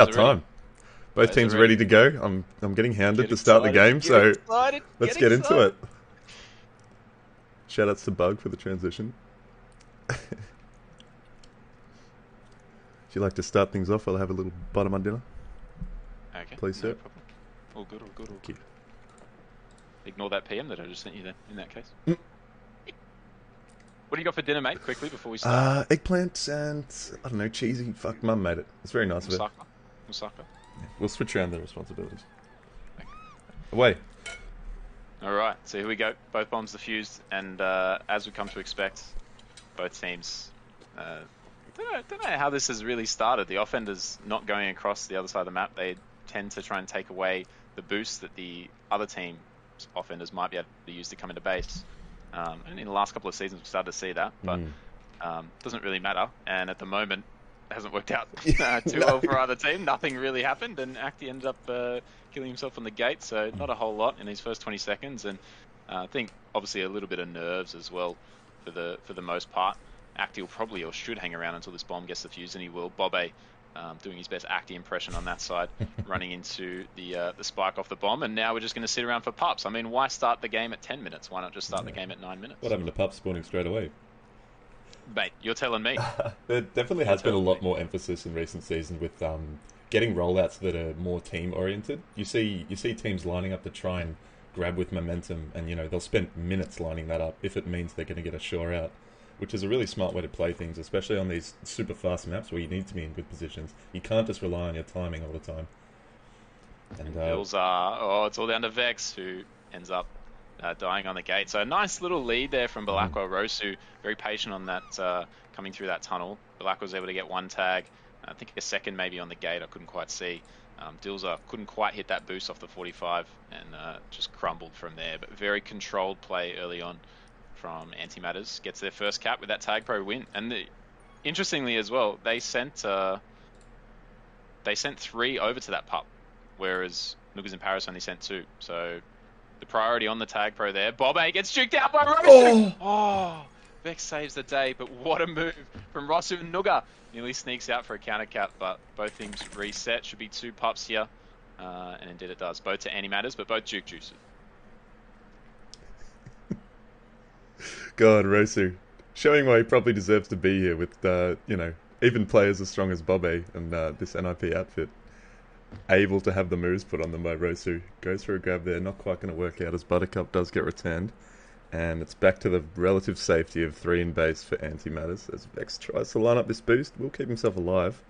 About time. Both teams are ready to go. I'm getting hounded to start the game, so let's get into it. Shoutouts to Bug for the transition. Would you like to start things off? I'll have a little bite of my dinner. Okay. Please, sir. No problem. All good, all good, all good. Ignore that PM that I just sent you then, in that case. What do you got for dinner, mate? Quickly, before we start. Eggplant and, I don't know, cheesy. Fuck, Mum made it. It's very nice of it. Moussaka. Yeah, we'll switch around the responsibilities. Okay. Away. Alright, so here we go. Both bombs defused, and as we come to expect, both teams... don't know how this has really started. The offenders not going across the other side of the map. They tend to try and take away the boost that the other team's offenders might be able to use to come into base. And in the last couple of seasons, we've started to see that, but doesn't really matter. And at the moment, it hasn't worked out too well for either team. Nothing really happened, and Acti ended up killing himself on the gate, so not a whole lot in his first 20 seconds. And I think, obviously, a little bit of nerves as well for the most part. Acti will probably or should hang around until this bomb gets defused, and he will. Bobe doing his best Acti impression on that side, running into the spike off the bomb, and now we're just going to sit around for pups. I mean, why start the game at 10 minutes? Why not just start the game at 9 minutes? What happened to pups spawning straight away? Mate, you're telling me. There definitely has been a lot more emphasis in recent seasons with getting rollouts that are more team-oriented. You see teams lining up to try and grab with momentum, and they'll spend minutes lining that up if it means they're going to get a shore out, which is a really smart way to play things, especially on these super fast maps where you need to be in good positions. You can't just rely on your timing all the time. And it's all down to Vex, who ends up dying on the gate. So a nice little lead there from Balakwa. Rosu, very patient on that, coming through that tunnel. Balakwa was able to get one tag, I think a second maybe on the gate, I couldn't quite see. Dilza couldn't quite hit that boost off the 45 and just crumbled from there, but very controlled play early on from AntiMatters. Gets their first cap with that Tag Pro win. And interestingly as well, they sent 3 over to that pup, whereas Noogas and Paris only sent 2. So the priority on the Tag Pro there. Bobe gets juked out by Rosu. Oh, Vex saves the day, but what a move from Rosu and Nooga. Nearly sneaks out for a counter cap, but both teams reset. Should be 2 pups here, and indeed it does. Both to AntiMatters, but both juke juices. God, Rosu, showing why he probably deserves to be here with, even players as strong as Bobe and this NIP outfit. Able to have the moves put on them by Rosu. Goes for a grab there, not quite going to work out as Buttercup does get returned. And it's back to the relative safety of 3 in base for AntiMatters as Vex tries to line up this boost. Will keep himself alive.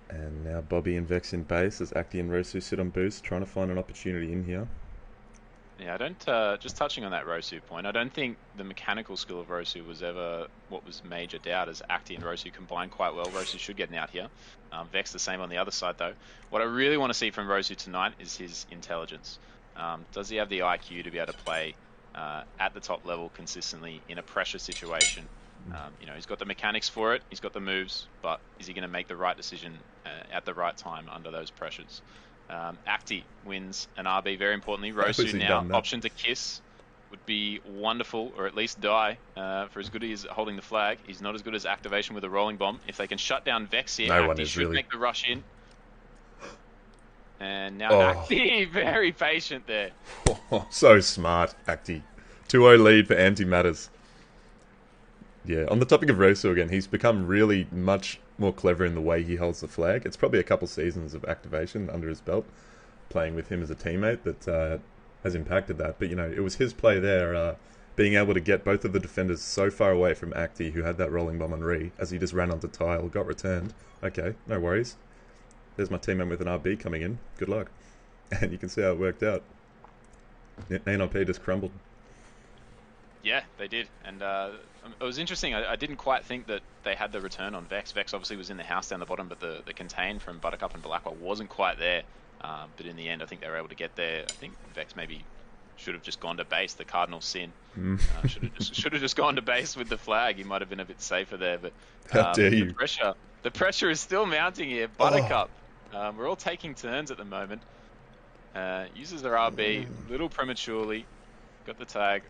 And now Bobby and Vex in base as Acti and Rosu sit on boost, trying to find an opportunity in here. Yeah, I don't, just touching on that Rosu point, I don't think the mechanical skill of Rosu was ever what was major doubt, as Acti and Rosu combine quite well. Rosu should get an out here. Vex the same on the other side though. What I really want to see from Rosu tonight is his intelligence. Does he have the IQ to be able to play at the top level consistently in a pressure situation? He's got the mechanics for it, he's got the moves, but is he going to make the right decision at the right time under those pressures? Acti wins an RB, very importantly. Rosu now option to kiss would be wonderful, or at least die, for as good as he is at holding the flag. He's not as good as activation with a rolling bomb. If they can shut down Vex here, Acti should make the rush in. And now Acti, very patient there. So smart, Acti. 2-0 lead for AntiMatters. Yeah, on the topic of Rosu again, he's become really much more clever in the way he holds the flag. It's probably a couple seasons of activation under his belt, playing with him as a teammate that has impacted that. But, it was his play there, being able to get both of the defenders so far away from Acti, who had that rolling bomb on Ree, as he just ran onto tile, got returned. Okay, no worries. There's my teammate with an RB coming in. Good luck. And you can see how it worked out. NIP just crumbled. Yeah, they did. And it was interesting. I didn't quite think that they had the return on Vex. Vex obviously was in the house down the bottom, but the contain from Buttercup and Balakwa wasn't quite there. But in the end, I think they were able to get there. I think Vex maybe should have just gone to base, the cardinal sin. Should have just gone to base with the flag. He might have been a bit safer there. But how dare you? The pressure is still mounting here. Buttercup. We're all taking turns at the moment. Uses their RB a little prematurely. Got the tag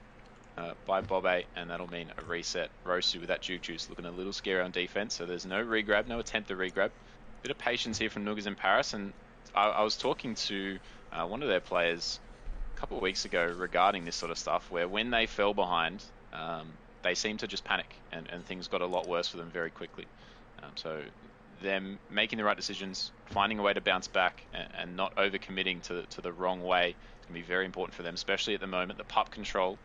by Bobe, and that'll mean a reset. Rosu with that juke juice looking a little scary on defense, so there's no regrab, no attempt to regrab. bit of patience here from Noogas in Paris, and I was talking to one of their players a couple of weeks ago regarding this sort of stuff, where when they fell behind, they seemed to just panic, and things got a lot worse for them very quickly. So them making the right decisions, finding a way to bounce back, and not overcommitting to the wrong way is going to be very important for them, especially at the moment. The pup control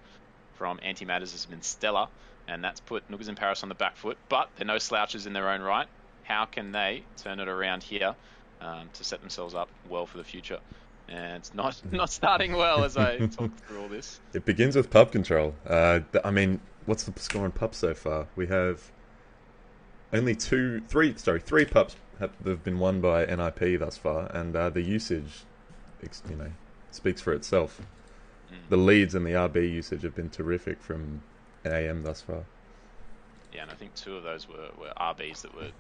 from AntiMatters has been stellar, and that's put Noogas in Paris on the back foot, but they're no slouches in their own right. How can they turn it around here to set themselves up well for the future? And it's not starting well as I talk through all this. It begins with pub control. I mean, what's the score on pubs so far? We have only three pubs that have been won by NIP thus far, and the usage, speaks for itself. The leads and the RB usage have been terrific from AM thus far. Yeah, and I think two of those were RBs that were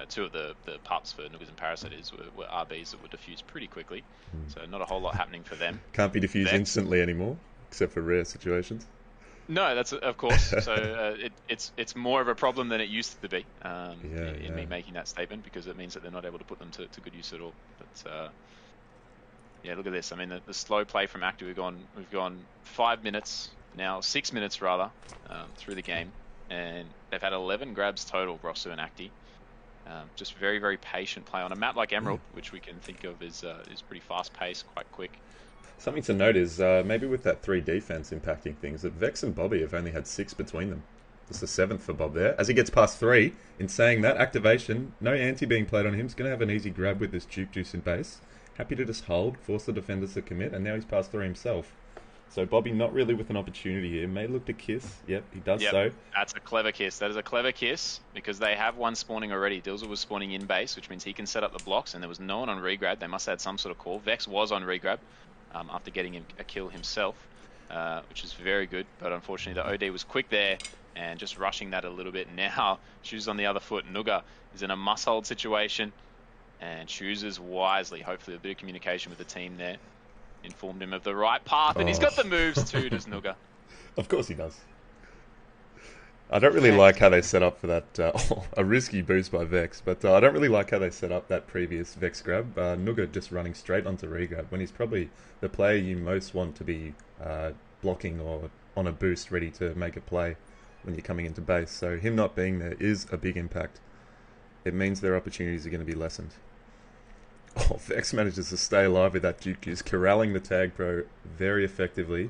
two of the pups for Noogas in Paris, that is, were RBs that were diffused pretty quickly. So not a whole lot happening for them. Can't be diffused instantly anymore, except for rare situations. No, that's of course. So it's more of a problem than it used to be in me making that statement, because it means that they're not able to put them to good use at all. But yeah, look at this. I mean, the slow play from Acti. We've gone 5 minutes now, 6 minutes rather, through the game, and they've had 11 grabs total, Rosu and Acti. Just very, very patient play on a map like Emerald, which we can think of is pretty fast-paced, quite quick. Something to note is maybe with that 3 defense impacting things, that Vex and Bobby have only had 6 between them. It's the 7th for Bob there. As he gets past 3, in saying that, activation, no anti being played on him. He's going to have an easy grab with this Duke Juice in base. Happy to just hold, force the defenders to commit, and now he's past 3 himself. So Bobby not really with an opportunity here. May look to kiss. Yep, he does so. That's a clever kiss. That is a clever kiss, because they have one spawning already. Dilzer was spawning in base, which means he can set up the blocks, and there was no one on regrab. They must have had some sort of call. Vex was on regrab after getting a kill himself, which is very good. But unfortunately, the OD was quick there and just rushing that a little bit. Now, shoes on the other foot. Nooga is in a must-hold situation and chooses wisely. Hopefully, a bit of communication with the team there informed him of the right path, and he's got the moves too, does Nooga? Of course he does. I don't really like how they set up for that, a risky boost by Vex, but I don't really like how they set up that previous Vex grab. Nooga just running straight onto regrab, when he's probably the player you most want to be blocking or on a boost ready to make a play when you're coming into base. So him not being there is a big impact. It means their opportunities are going to be lessened. Oh, Vex manages to stay alive with that Duke Juice, corralling the tag pro very effectively.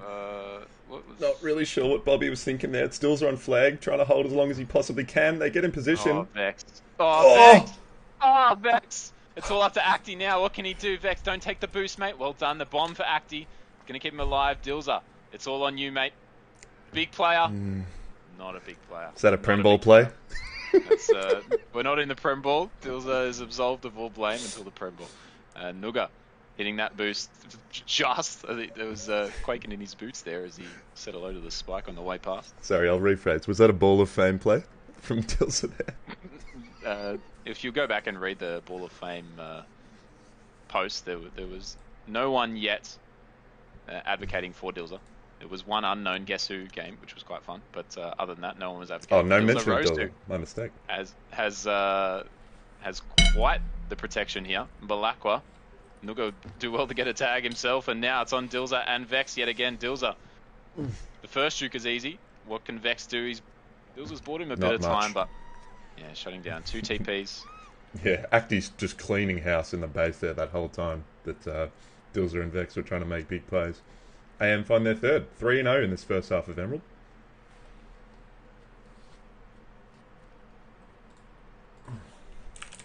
Not really sure what Bobby was thinking there. Stills are on flag, trying to hold as long as he possibly can. They get in position. Oh, Vex. Vex! Oh, Vex! It's all up to Acti now. What can he do? Vex, don't take the boost, mate. Well done. The bomb for Acti. Gonna keep him alive. Dilzer, it's all on you, mate. Big player. Not a big player. Is that a Prem Ball play? We're not in the Prem Ball. Dilzer is absolved of all blame until the Prem Ball. Nooga hitting that boost just. I think there was quaking in his boots there as he said hello to the spike on the way past. Sorry, I'll rephrase. Was that a Ball of Fame play from Dilzer there? If you go back and read the Ball of Fame post, there was no one yet advocating for Dilzer. It was one unknown Guess Who game, which was quite fun. But other than that, no one was advocating. Oh, no mention of Dilzer. My mistake. Has quite the protection here. Balakwa. Nooga do well to get a tag himself, and now it's on Dilzer and Vex yet again. Dilzer. The first juke is easy. What can Vex do? Dilzer's bought him a bit of time, but yeah, shutting down 2 TPs. Yeah, Acti's just cleaning house in the base there that whole time that Dilzer and Vex were trying to make big plays. AM find their third, 3-0 in this first half of Emerald.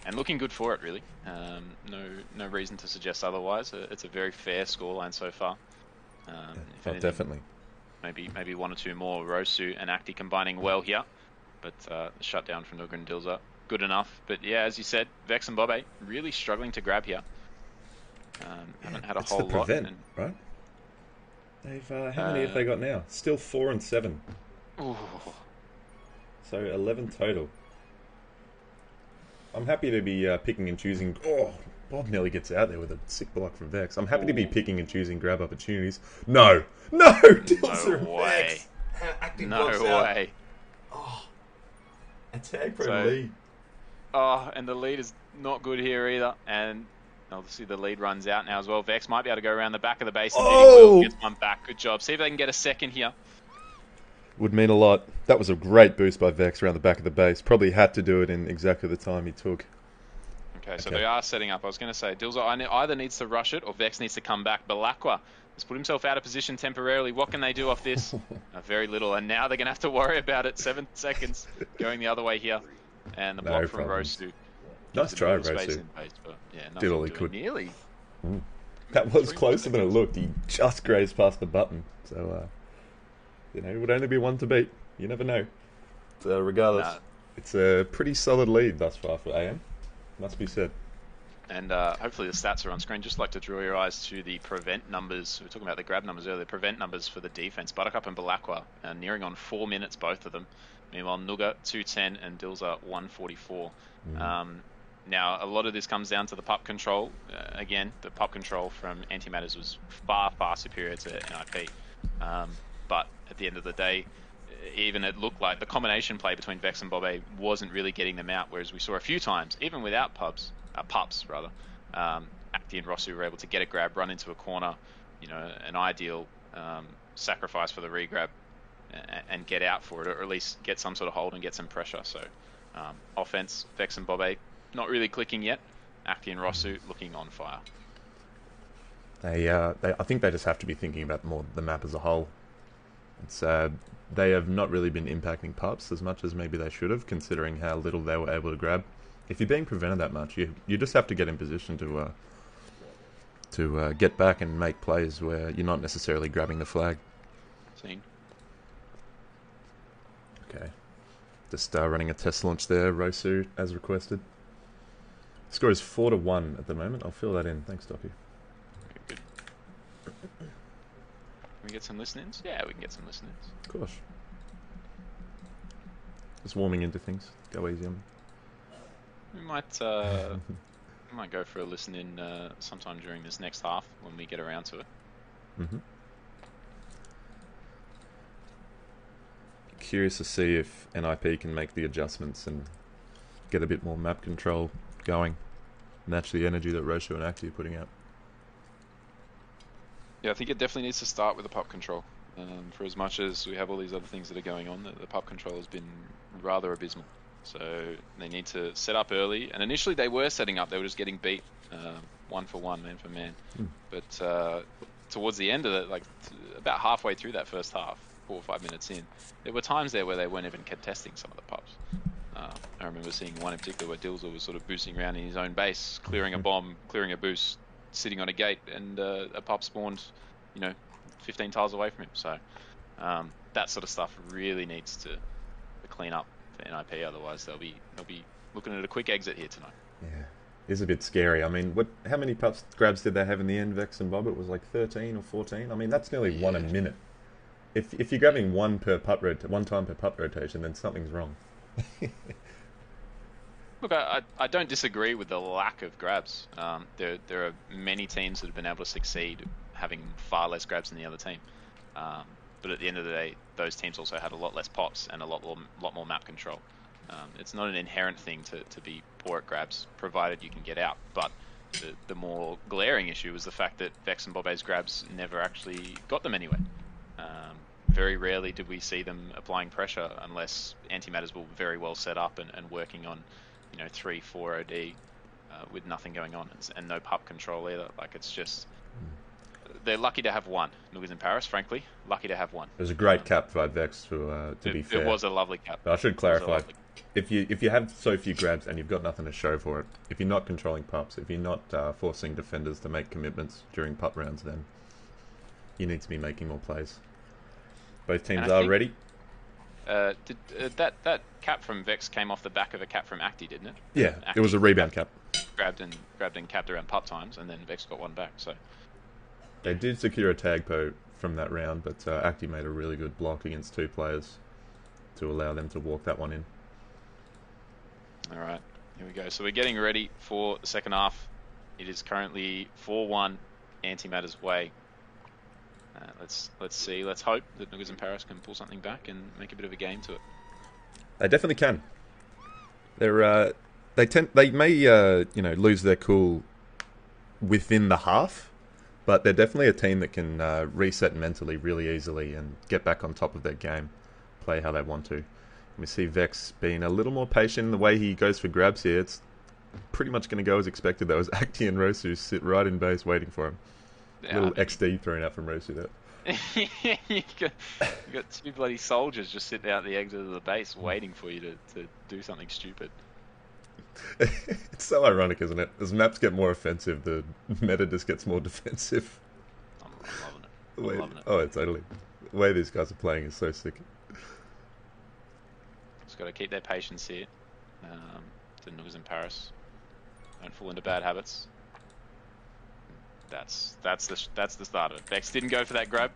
And looking good for it, really. No reason to suggest otherwise. It's a very fair scoreline so far. Definitely. Maybe 1 or 2 more. Rosu and Acti combining well here. But the shutdown from Nooga and Dilzer, good enough. But yeah, as you said, Vex and Bobe really struggling to grab here. Haven't had a whole lot. Prevent, right? They've how many have they got now? Still 4 and 7. Ooh. So 11 total. I'm happy to be picking and choosing. Oh, Bob nearly gets out there with a sick block from Vex. I'm happy to be picking and choosing grab opportunities. No, Dilzer and Vex. No way. Oh, a tag pro lead. Oh, and the lead is not good here either. And obviously the lead runs out now as well. Vex might be able to go around the back of the base. And Oh! gets one back. Good job. See if they can get a second here. Would mean a lot. That was a great boost by Vex around the back of the base. Probably had to do it in exactly the time he took. Okay, so they are setting up. I was going to say, Dilza either needs to rush it or Vex needs to come back. Balakwa has put himself out of position temporarily. What can they do off this? Very little. And now they're going to have to worry about it. 7 seconds going the other way here. And the block from Rosu. Nice try, Rosu. Did all he could. Nearly. That was closer than it looked. He just grazed past the button. So, it would only be one to beat. You never know. So, regardless, it's a pretty solid lead thus far for AM. Must be said. And hopefully the stats are on screen. Just like to draw your eyes to the prevent numbers. We were talking about the grab numbers earlier. Prevent numbers for the defense. Buttercup and Balakwa nearing on 4 minutes, both of them. Meanwhile, Noogas 210 and Dilza 144. Now, a lot of this comes down to the pup control. Again, the pup control from AntiMatters was far, far superior to NIP. But at the end of the day, even it looked like the combination play between Vex and Bobe wasn't really getting them out, whereas we saw a few times, even without pups, Acti and Rosu were able to get a grab, run into a corner, an ideal sacrifice for the regrab and get out for it, or at least get some sort of hold and get some pressure. So offense, Vex and Bobe not really clicking yet. Acti and Rosu looking on fire. I think they just have to be thinking about more the map as a whole. It's they have not really been impacting pups as much as maybe they should have, considering how little they were able to grab. If you're being prevented that much, you just have to get in position to get back and make plays where you're not necessarily grabbing the flag. Seen. Okay. Just running a test launch there, Rosu, as requested. Score is 4-1 at the moment. I'll fill that in. Thanks, Docky. Good. Can we get some listen-ins? Yeah, we can get some listen-ins. Of course. Just warming into things. Go easy on me. We might go for a listen-in sometime during this next half when we get around to it. Curious to see if NIP can make the adjustments and get a bit more map control going. Match the energy that Rosu and Acti are putting out. Yeah, I think it definitely needs to start with the pup control. For as much as we have all these other things that are going on, the pup control has been rather abysmal. So they need to set up early. And initially they were setting up, they were just getting beat 1 for 1, man for man. But towards the end of it, like about halfway through that first half, 4 or 5 minutes in, there were times there where they weren't even contesting some of the pups. I remember seeing one in particular where Dilza was sort of boosting around in his own base, clearing a bomb, clearing a boost, sitting on a gate, and a pup spawned, 15 tiles away from him. So that sort of stuff really needs to clean up for NIP. Otherwise, they'll be looking at a quick exit here tonight. Yeah, it is a bit scary. I mean, how many pups grabs did they have in the end, Vex and Bob? It was like 13 or 14. I mean, that's nearly one a minute. If you're grabbing one time per pup rotation, then something's wrong. Look, I don't disagree with the lack of grabs. There are many teams that have been able to succeed having far less grabs than the other team. But at the end of the day, those teams also had a lot less pops and a lot more map control. It's not an inherent thing to be poor at grabs, provided you can get out. But the more glaring issue was the fact that Vex and Bobe's grabs never actually got them anywhere. Very rarely did we see them applying pressure unless AntiMatters were very well set up and working on 3-4 OD with nothing going on and no pup control either. Like, it's just, they're lucky to have one. Noogas in Paris, frankly, lucky to have one. It was a great cap by Vex, to be fair. It was a lovely cap. But I should clarify, if you have so few grabs and you've got nothing to show for it, if you're not controlling pups, if you're not forcing defenders to make commitments during pup rounds, then you need to be making more plays. Both teams are ready. That cap from Vex came off the back of a cap from Acti, didn't it? Yeah, it was a rebound cap. Grabbed and capped around pup times, and then Vex got one back. So they did secure a tag po from that round, but Acti made a really good block against 2 players to allow them to walk that one in. All right, here we go. So we're getting ready for the second half. It is currently 4-1 AntiMatters way. Let's see. Let's hope that Noogas in Paris can pull something back and make a bit of a game to it. They definitely can. They're they may lose their cool within the half, but they're definitely a team that can reset mentally really easily and get back on top of their game, play how they want to. We see Vex being a little more patient in the way he goes for grabs here. It's pretty much going to go as expected, though, as Acti and Rosu sit right in base waiting for him. Little XD thrown out from Rosu there. you got two bloody soldiers just sitting out the exit of the base waiting for you to do something stupid. It's so ironic, isn't it? As maps get more offensive, the meta just gets more defensive. I'm loving it. Oh, totally. The way these guys are playing is so sick. Just got to keep their patience here. To Noogas in Paris. Don't fall into bad habits. That's the start of it. Vex didn't go for that grab,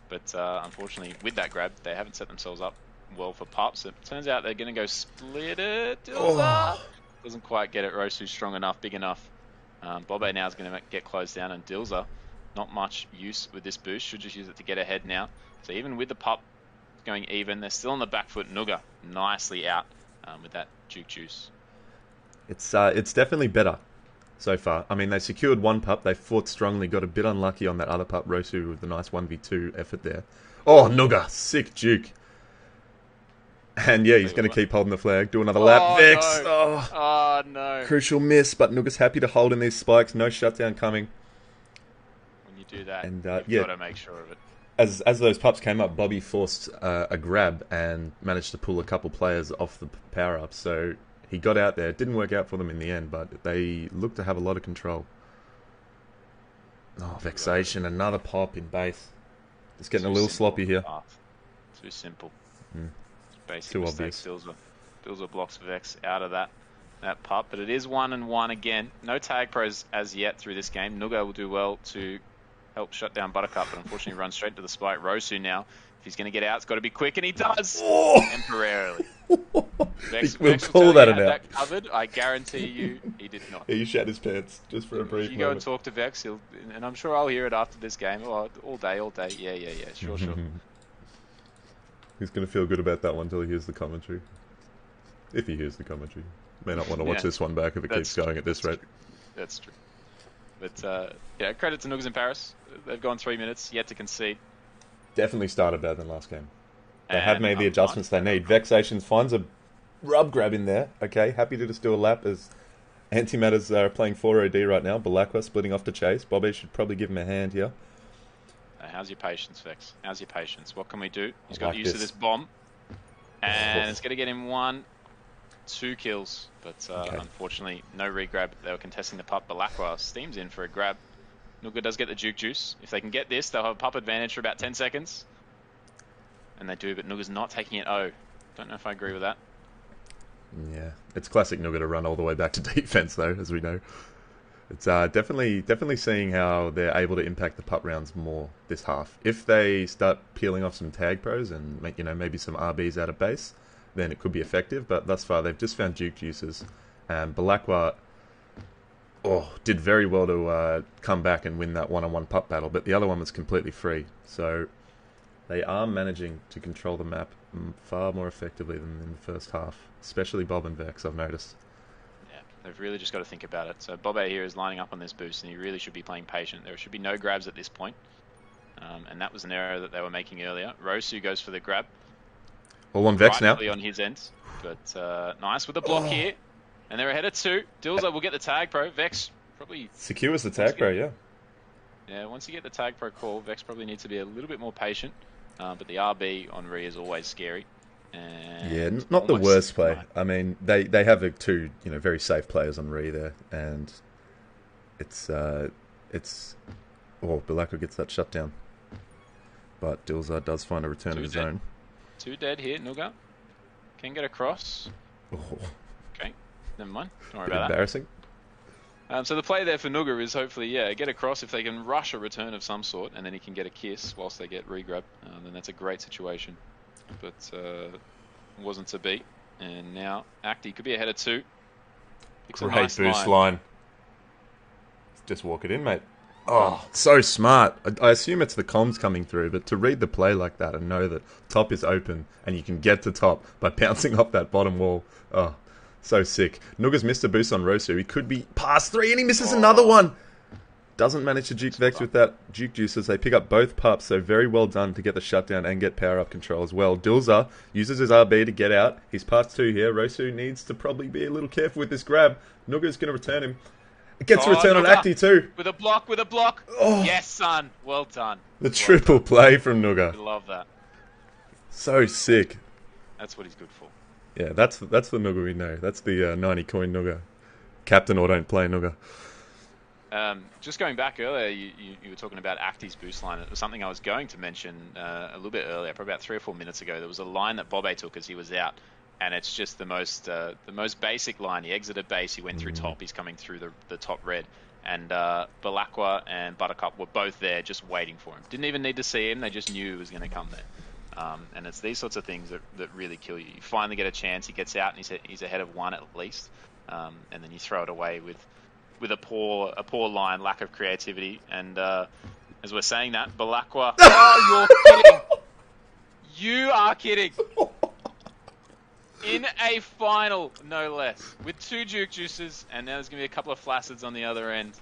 but unfortunately, with that grab, they haven't set themselves up well for pops. It turns out they're going to go split it. Dilza doesn't quite get it. Rosu's strong enough, big enough. Bobe now is going to get closed down, and Dilza, not much use with this boost. Should just use it to get ahead now. So even with the pop going even, they're still on the back foot. Nooga nicely out with that juke juice. It's definitely better so far. I mean, they secured one pup. They fought strongly, got a bit unlucky on that other pup. Rosu with the nice 1v2 effort there. Oh, Nooga, sick juke. And yeah, he's going to keep holding the flag. Do another lap. Vex. No. Oh, no. Crucial miss, but Nooga's happy to hold in these spikes. No shutdown coming. When you do that, and, you've got to make sure of it. As those pups came up, Bobby forced a grab and managed to pull a couple players off the power-up. So he got out there. It didn't work out for them in the end, but they looked to have a lot of control. Oh, Vexation. Another pop in base. Just getting a little sloppy here. Too simple. Basic Too mistake. obvious. Dilza blocks Vex out of that pup, but it is 1-1 again. No tag pros as yet through this game. Nooga will do well to help shut down Buttercup, but unfortunately runs straight to the spike. Rosu now, if he's going to get out, it's got to be quick, and he does! Temporarily. We'll call that an out. That covered. I guarantee you he did not. He shat his pants just for a brief moment. You go and talk to Vex, and I'm sure I'll hear it after this game. Oh, all day. Yeah. Sure. He's going to feel good about that one until he hears the commentary. If he hears the commentary. May not want to watch this one back if it keeps going at this rate. That's true. But, credit to Noogas in Paris. They've gone 3 minutes, yet to concede. Definitely started better than last game. They have made the adjustments they need. Vexation finds a rub grab in there. Okay, happy to just do a lap as AntiMatters are playing 4OD right now. Balakwa splitting off to chase. Bobby should probably give him a hand here. How's your patience, Vex? How's your patience? What can we do? He's got use of this bomb. And it's going to get him 1-2 kills. But unfortunately, no re-grab. They were contesting the pup. Balakwa steams in for a grab. Nooga does get the juke juice. If they can get this, they'll have a pup advantage for about 10 seconds. And they do, but Nooga's not taking it. Don't know if I agree with that. Yeah, it's classic Nooga to run all the way back to defense, though, as we know. It's definitely seeing how they're able to impact the pup rounds more this half. If they start peeling off some tag pros and make maybe some RBs out of base, then it could be effective. But thus far, they've just found juke juices, and Balakwa did very well to come back and win that one-on-one pup battle. But the other one was completely free, so they are managing to control the map far more effectively than in the first half, especially Bob and Vex. I've noticed. They've really just got to think about it. So Bobe here is lining up on this boost, and he really should be playing patient. There should be no grabs at this point. And that was an error that they were making earlier. Rosu goes for the grab. All on Vex now. On his end. But nice with the block here. And they're ahead of 2. Dilza will get the tag pro. Vex probably... secures the tag pro, yeah. Yeah, once you get the tag pro call, Vex probably needs to be a little bit more patient. But the RB on Re is always scary. And not the worst play. I mean, they have two very safe players on Re there, and it's Balakwa gets that shutdown, but Dilza does find a return of his own. 2 dead here. Nooga can get across. Okay, never mind. Don't worry about embarrassing. That. So the play there for Nooga is hopefully get across. If they can rush a return of some sort, and then he can get a kiss whilst they get re-grab, then that's a great situation. But wasn't to be, and now Acti could be ahead of 2. Great boost line. Just walk it in, mate. Oh, so smart. I assume it's the comms coming through, but to read the play like that and know that top is open and you can get to top by bouncing off that bottom wall. Oh, So sick. Noogas missed a boost on Rosu. He could be past 3 and he misses another one. Doesn't manage to juke Vex with that juke juice as they pick up both pups, so very well done to get the shutdown and get power up control as well. Dilza uses his RB to get out. He's past 2 here. Rosu needs to probably be a little careful with this grab. Nooga's going to return him. It gets a return on Acti too. With a block. Oh. Yes, son. Well done. The triple play from Nooga. We love that. So sick. That's what he's good for. Yeah, that's the Nooga we know. That's the 90 coin Nooga. Captain or don't play Nooga. Just going back earlier, you were talking about Acti's boost line. It was something I was going to mention a little bit earlier, probably about 3 or 4 minutes ago. There was a line that Bobe took as he was out, and it's just the most basic line. He exited base, he went through top, he's coming through the top red, and Balakwa and Buttercup were both there just waiting for him. Didn't even need to see him, they just knew he was going to come there. And it's these sorts of things that really kill you. You finally get a chance, he gets out, and he's ahead of 1 at least, and then you throw it away with a poor line, lack of creativity, and as we're saying that, Balakwa, oh, you're kidding! You are kidding! In a final, no less, with 2 juke juices, and now there's going to be a couple of flacids on the other end,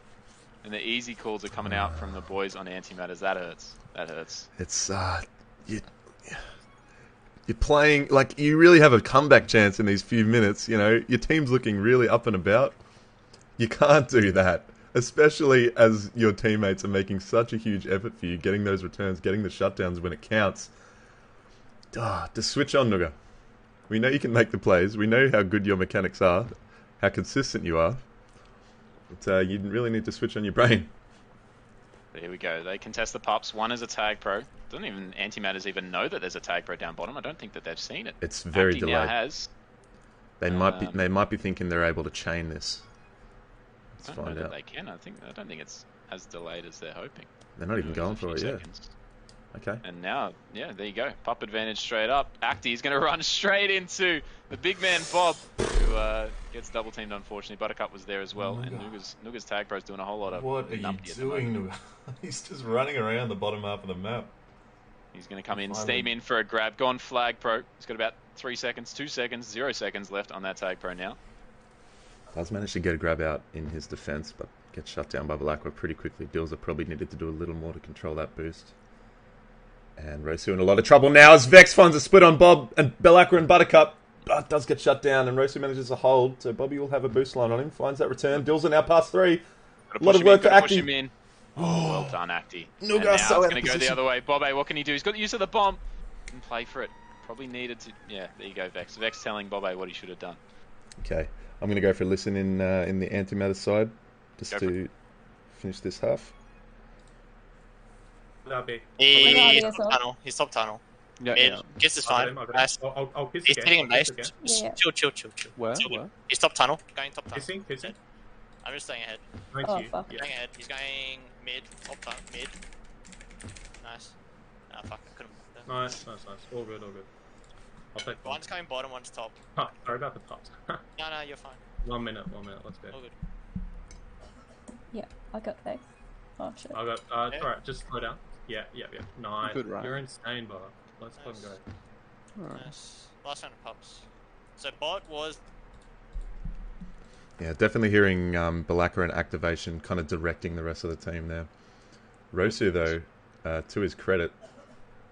and the easy calls are coming out from the boys on AntiMatters. That hurts. That hurts. It's you're playing like you really have a comeback chance in these few minutes. You know, your team's looking really up and about. You can't do that, especially as your teammates are making such a huge effort for you, getting those returns, getting the shutdowns when it counts. Just switch on, Nooga. We know you can make the plays. We know how good your mechanics are, how consistent you are. But you really need to switch on your brain. There we go. They contest the pups. 1 is a tag pro. Doesn't even AntiMatters even know that there's a tag pro down bottom. I don't think that they've seen it. It's very delayed. Now has. They might be thinking they're able to chain this. I don't know that they can. I don't think it's as delayed as they're hoping. They're not even going for it, yeah. Okay. And now, yeah, there you go. Pup advantage straight up. Acti's going to run straight into the big man Bob, who gets double teamed, unfortunately. Buttercup was there as well, and Noogas tag pro's doing a whole lot of what are you doing, Nooga? He's just running around the bottom half of the map. He's going to come in, steam in for a grab. Go on flag pro. He's got about 3 seconds, 2 seconds, 0 seconds left on that tag pro now. Does manage to get a grab out in his defense, but gets shut down by Balakwa pretty quickly. Dilza probably needed to do a little more to control that boost. And Rosu in a lot of trouble now as Vex finds a split on Bob and Balakwa and Buttercup. But does get shut down and Rosu manages to hold, so Bobby will have a boost line on him. Finds that return. Dilza now past 3. A lot of work for Acti. Well done, Acti. Noogas so it's going to go the other way. Bobe, what can he do? He's got the use of the bomb. Can play for it. Probably needed to... Yeah, there you go, Vex. Vex telling Bobe what he should have done. Okay. I'm going to go for a listen in the AntiMatters side, just to finish this half. He's top tunnel. He's top tunnel. Yeah, Mid. Kiss is fine. Nice. He's hitting him base. Chill. Where? He's top tunnel. Going top tunnel. Kissing. I'm just staying ahead. Thank you. Going ahead. He's going mid. Top tunnel. Mid. Nice. Ah, fuck. I couldn't. Nice. All good. I'll take one's coming bottom, one's top. Oh, sorry about the tops. No, you're fine. 1 minute. Let's go. All good. Yeah, I got Vex. Oh shit. I got. Alright, just slow down. Yeah. Nice. Good, right? You're insane, brother. Let's fucking go. Right. Nice. Last round of pups. So bot was. Yeah, definitely hearing Balakwa and activation kind of directing the rest of the team there. Rosu, though, to his credit,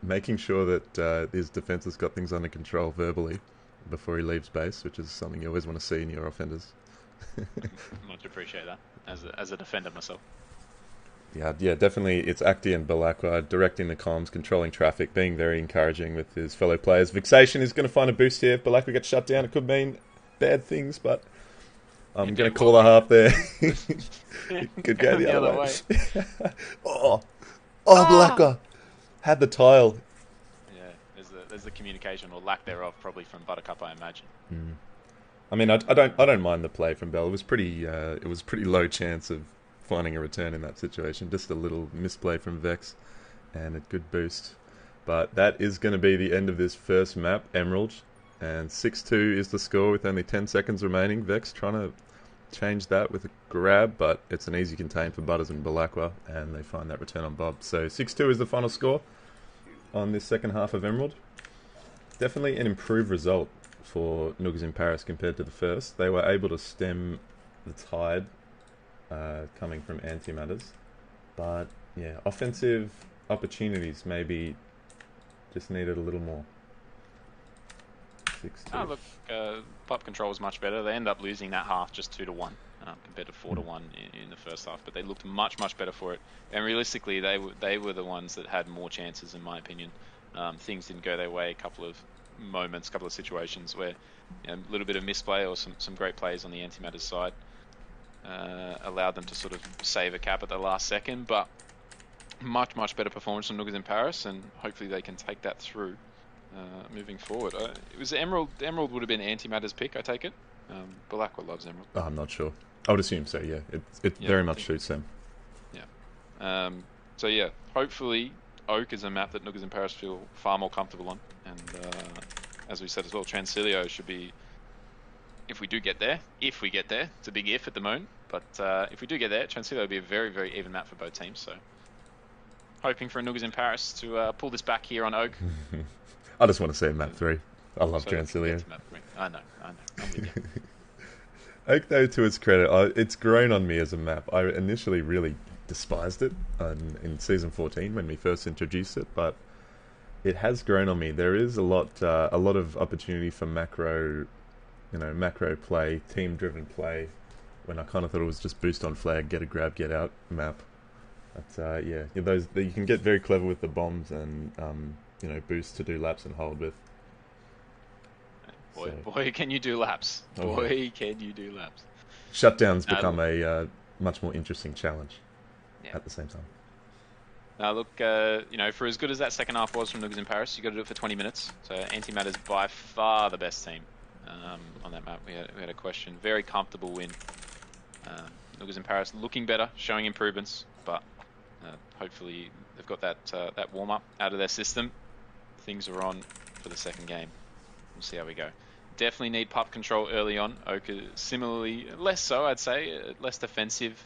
making sure that his defense has got things under control verbally before he leaves base, which is something you always want to see in your offenders. Much appreciate that, as a defender myself. Yeah, definitely. It's Acti and Balakwa directing the comms, controlling traffic, being very encouraging with his fellow players. Vexation is going to find a boost here. If Balakwa gets shut down, it could mean bad things, but I'm going to call the half there. It could go the other way. Oh, Balakwa had the tile. Yeah, there's the communication or lack thereof, probably from Buttercup, I imagine. I mean, I don't mind the play from Bell. It was pretty low chance of finding a return in that situation. Just a little misplay from Vex and a good boost. But that is going to be the end of this first map, Emerald. And 6-2 is the score with only 10 seconds remaining. Vex trying to change that with a grab, but it's an easy contain for Butters and Balakwa, and they find that return on Bob. So 6-2 is the final score on this second half of Emerald. Definitely an improved result for Noogas in Paris compared to the first. They were able to stem the tide coming from AntiMatters. But, yeah, offensive opportunities maybe just needed a little more. 6-2. Oh, look, pop control was much better. They ended up losing that half just 2-1 compared to 4-1 in the first half. But they looked much better for it. And realistically, they were the ones that had more chances, in my opinion. Things didn't go their way. A couple of moments, a couple of situations where a little bit of misplay or some great plays on the AntiMatters side allowed them to sort of save a cap at the last second. But much better performance from Noogas in Paris, and hopefully they can take that through. Moving forward, it was Emerald. Emerald would have been AntiMatters' pick, I take it. Balakwa loves Emerald. Oh, I'm not sure. I would assume so. Yeah, it very much suits them. Yeah. So yeah, hopefully Oak is a map that Noogas in Paris feel far more comfortable on, and as we said as well, Transilio should be. If we get there, it's a big if at the moment, but if we do get there, Transilio will be a very even map for both teams. So hoping for Noogas in Paris to pull this back here on Oak. I just want to say map 3. I love Transilio. I know. I'm with you. Oak, though, to its credit, it's grown on me as a map. I initially really despised it in Season 14 when we first introduced it, but it has grown on me. There is a lot of opportunity for macro play, team-driven play, when I kind of thought it was just boost on flag, get a grab, get out map. But those you can get very clever with the bombs and boost to do laps and hold with. Boy, can you do laps. Can you do laps. Shutdowns become a much more interesting challenge at the same time. Now, look, for as good as that second half was from Noogas in Paris, you got to do it for 20 minutes. So AntiMatters by far the best team on that map. We had a question. Very comfortable win. Noogas in Paris looking better, showing improvements, but hopefully they've got that warm-up out of their system. Things are on for the second game. We'll see how we go. Definitely need pup control early on. Oak is similarly, less so, I'd say, less defensive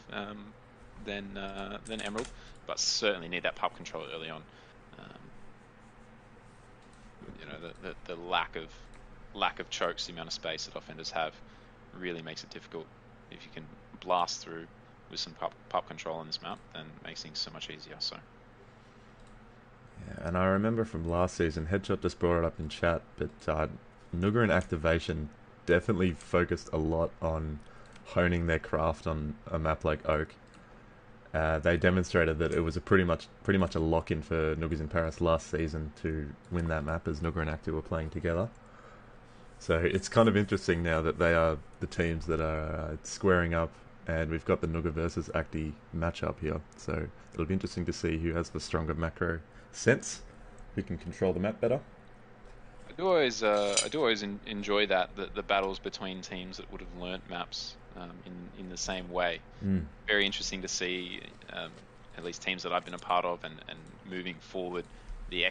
than Emerald, but certainly need that pup control early on. The lack of chokes, the amount of space that offenders have, really makes it difficult. If you can blast through with some pup control on this map, then it makes things so much easier. So. Yeah, and I remember from last season, Headshot just brought it up in chat, but Nooga and Activation definitely focused a lot on honing their craft on a map like Oak. They demonstrated that it was pretty much a lock-in for Noogas in Paris last season to win that map as Nooga and Acti were playing together. So it's kind of interesting now that they are the teams that are squaring up, and we've got the Nooga versus Acti matchup here. So it'll be interesting to see who has the stronger macro sense, who can control the map better. I do always enjoy the battles between teams that would have learnt maps in the same way. Very interesting to see, at least teams that I've been a part of, and moving forward, the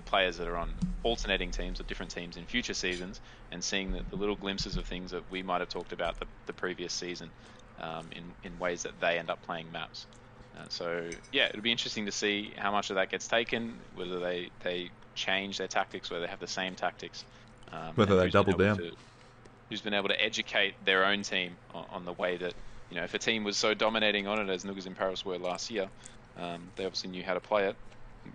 players that are on alternating teams or different teams in future seasons, and seeing the little glimpses of things that we might have talked about the previous season, in ways that they end up playing maps. So yeah, it'll be interesting to see how much of that gets taken, whether they change their tactics, whether they have the same tactics, whether they double down. Who's been able to educate their own team on the way that, if a team was so dominating on it as Noogas in Paris were last year, they obviously knew how to play it.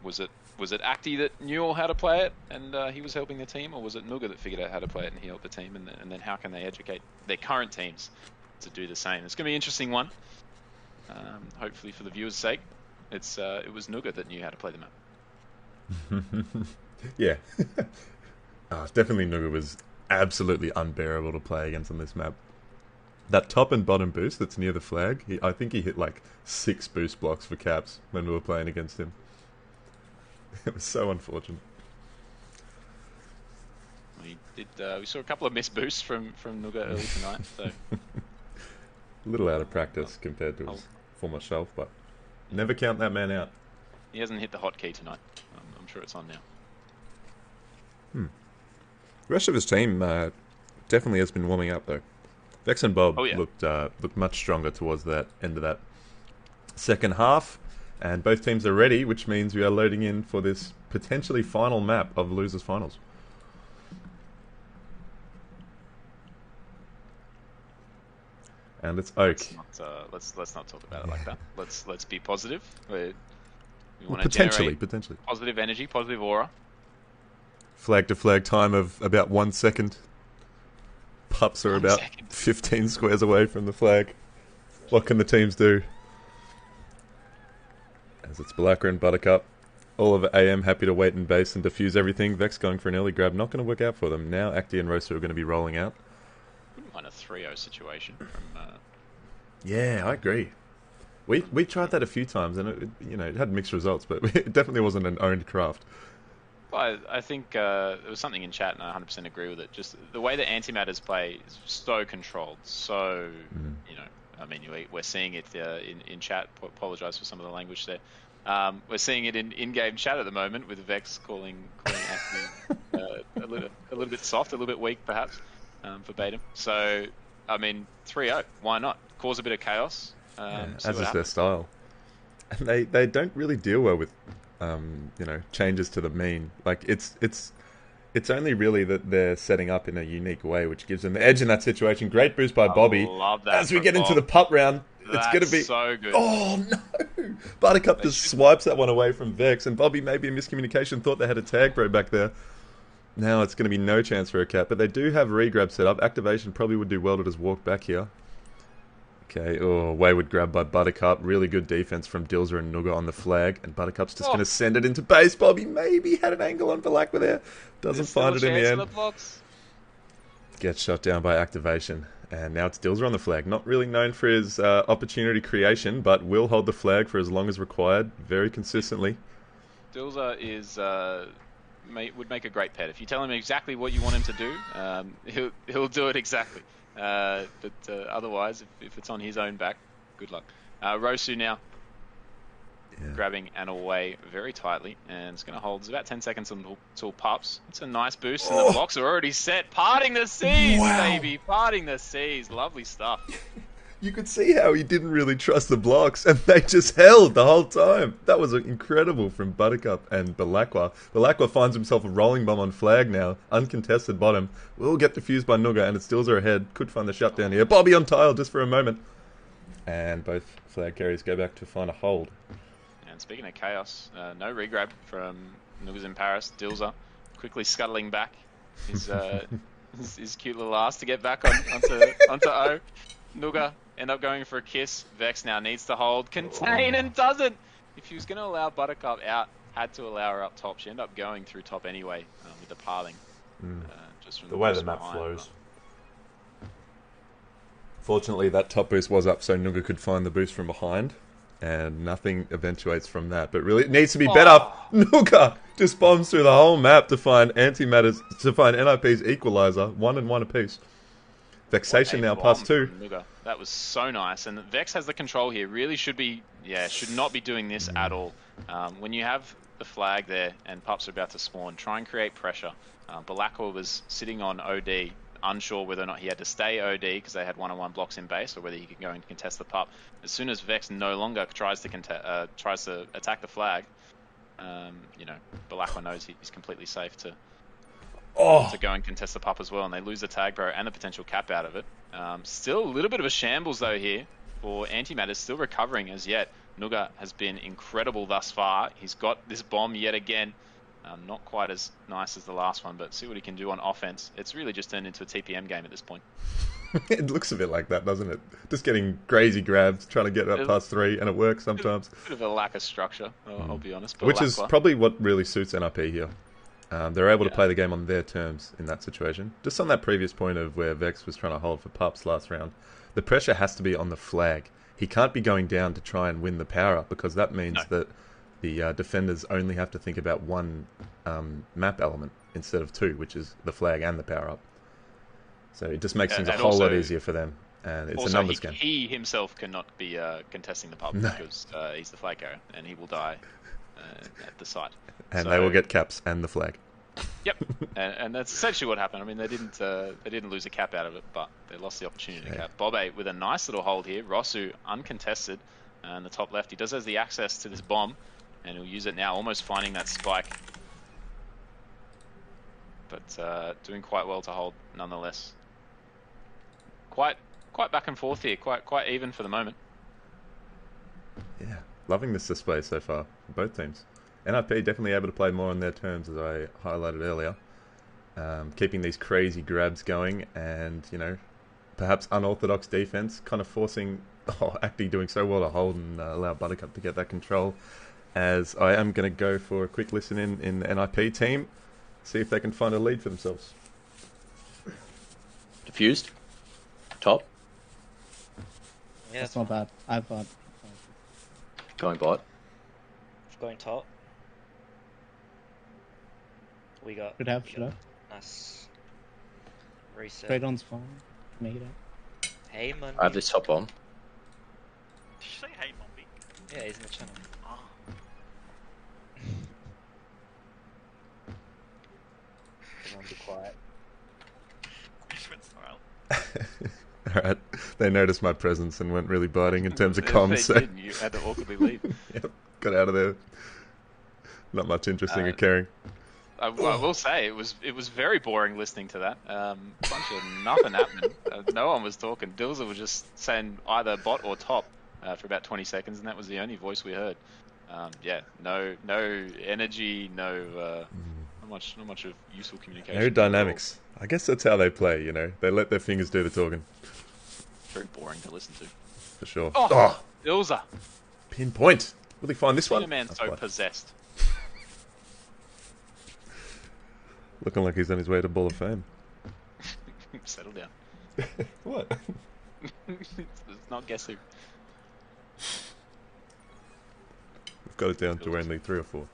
Was it Acti that knew how to play it and he was helping the team, or was it Nooga that figured out how to play it and he helped the team? And then how can they educate their current teams to do the same? It's going to be an interesting one. Hopefully for the viewers' sake, it was Nooga that knew how to play the map. Yeah. Definitely Nooga was absolutely unbearable to play against on this map. That top and bottom boost that's near the flag, I think he hit like 6 boost blocks for caps when we were playing against him. It was so unfortunate. We saw a couple of missed boosts from Nooga early tonight, so a little out of practice compared to his former self, but never count that man out. He hasn't hit the hotkey tonight. I'm sure it's on now. The rest of his team definitely has been warming up though. Vex and Bob looked much stronger towards that end of that second half, and both teams are ready, which means we are loading in for this potentially final map of Losers Finals. And it's Oak. Let's not talk about it like that. Let's be positive. We Well, want to potentially. generate positive energy, positive aura. Flag to flag time of about 1 second. Pups are 1 about second. 15 squares away from the flag. What can the teams do? As it's Balaka and Buttercup. All of AM happy to wait in base and defuse everything. Vex going for an early grab. Not going to work out for them. Now Acti and Rosa are going to be rolling out. Wouldn't mind a 3-0 situation from... Yeah, I agree. We tried that a few times and it had mixed results, but it definitely wasn't an owned craft. Well, I think there was something in chat, and I 100% agree with it. Just the way that AntiMatters play is so controlled, so I mean, we're seeing it in chat. Apologise for some of the language there. We're seeing it in-game chat at the moment with Vex calling Acti a little bit soft, a little bit weak, perhaps, verbatim. So, I mean, 3-0. Why not? Cause a bit of chaos. As is their style. And they don't really deal well with changes to the mean. Like it's only really that they're setting up in a unique way, which gives them the edge in that situation. Great boost by Bobby. Love that. As we get into the pup round, it's going to be so good. Oh no! Buttercup just swipes that one away from Vex, and Bobby, maybe in miscommunication, thought they had a tag bro back there. Now it's going to be no chance for a cat, but they do have regrab set up. Activation probably would do well to just walk back here. Okay, wayward grab by Buttercup. Really good defense from Dilzer and Nooga on the flag. And Buttercup's just going to send it into base. Bobby maybe had an angle on Balakwa there. Doesn't find it in the end. Gets shot down by Activation. And now it's Dilzer on the flag. Not really known for his opportunity creation, but will hold the flag for as long as required. Very consistently. Dilzer is... would make a great pet. If you tell him exactly what you want him to do, he'll do it exactly. But otherwise, if it's on his own back, good luck. Rosu now grabbing an away very tightly, and it's going to hold. It's about 10 seconds until pups. It's a nice boost, and the blocks are already set. Parting the seas, baby! Parting the seas. Lovely stuff. You could see how he didn't really trust the blocks, and they just held the whole time. That was incredible from Buttercup and Balakwa. Balakwa finds himself a rolling bomb on flag now, uncontested bottom. Will get defused by Nooga, and it stills her ahead. Could find the shutdown here. Bobby on tile just for a moment. And both flag carriers go back to find a hold. And speaking of chaos, no regrab from Noogas in Paris. Dilzer quickly scuttling back. His cute little ass to get back onto O. Nooga end up going for a kiss. Vex now needs to hold. Contain and doesn't. If he was going to allow Buttercup out, had to allow her up top. She ended up going through top anyway with the parling. Just from the way the map flows. Fortunately, that top boost was up, so Nooga could find the boost from behind, and nothing eventuates from that. But really, it needs to be better. Nooga just bombs through the whole map to find AntiMatters, to find NIP's equalizer, 1 and 1 apiece. Vexation now past 2. That was so nice, and Vex has the control here. Really should not be doing this at all. When you have the flag there and pups are about to spawn, try and create pressure. Balakwa was sitting on OD, unsure whether or not he had to stay OD because they had 1-on-1 blocks in base, or whether he could go and contest the pup. As soon as Vex no longer tries to attack the flag, Balakwa knows he's completely safe to go and contest the pup as well, and they lose the tag bro and the potential cap out of it. Still a little bit of a shambles though here for AntiMatters, still recovering as yet. Nooga has been incredible thus far. He's got this bomb yet again. Not quite as nice as the last one, but see what he can do on offense. It's really just turned into a TPM game at this point. It looks a bit like that, doesn't it? Just getting crazy grabs, trying to get up past 3, and it works sometimes. Bit of a lack of structure, I'll be honest. But which is probably what really suits NRP here. They're able to play the game on their terms in that situation. Just on that previous point of where Vex was trying to hold for pups last round, the pressure has to be on the flag. He can't be going down to try and win the power up, because that means that the defenders only have to think about one map element instead of 2, which is the flag and the power up. So it just makes things a whole lot easier for them. And it's a numbers game. He himself cannot be contesting the pub because he's the flag carrier, and he will die at the site. And they will get caps and the flag. Yep, and that's essentially what happened. I mean, they didn't lose a cap out of it, but they lost the opportunity to cap. Bobe with a nice little hold here. Rosu uncontested, and the top left. He does have the access to this bomb, and he'll use it now, almost finding that spike. But doing quite well to hold nonetheless. Quite quite back and forth here, quite even for the moment. Yeah, loving this display so far, both teams. NIP definitely able to play more on their terms, as I highlighted earlier. Keeping these crazy grabs going and, you know, perhaps unorthodox defense, kind of forcing Acti doing so well to hold and allow Buttercup to get that control. As I am going to go for a quick listen in the NIP team, see if they can find a lead for themselves. Diffused. Top. Yeah, That's not bad. I've got. Going bot. going top. We got. Should have. Nice. Reset. Straight on's fine. Make it up. Hey, man. I have this top bomb. Did you say hey, Mombi? Yeah, he's in the channel. Oh. Everyone be quiet. You just went silent. Alright, they noticed my presence and went really biting in terms of They comms, so did, you had to awkwardly leave. yep, got out of there. Not much interesting occurring. I will say it was very boring listening to that. Bunch of nothing happening. No one was talking. Dilzer was just saying either bot or top for about 20 seconds, and that was the only voice we heard. Yeah, no energy, not much of useful communication. No dynamics. I guess that's how they play, you know. They let their fingers do the talking. Very boring to listen to. For sure. Oh, Dilzer. Pinpoint. Will he find this Seen one? a man That's so fine. possessed. Looking like he's on his way to Ball of Fame. Settle down. What? It's not guess who. We've got it down to only 3 or 4.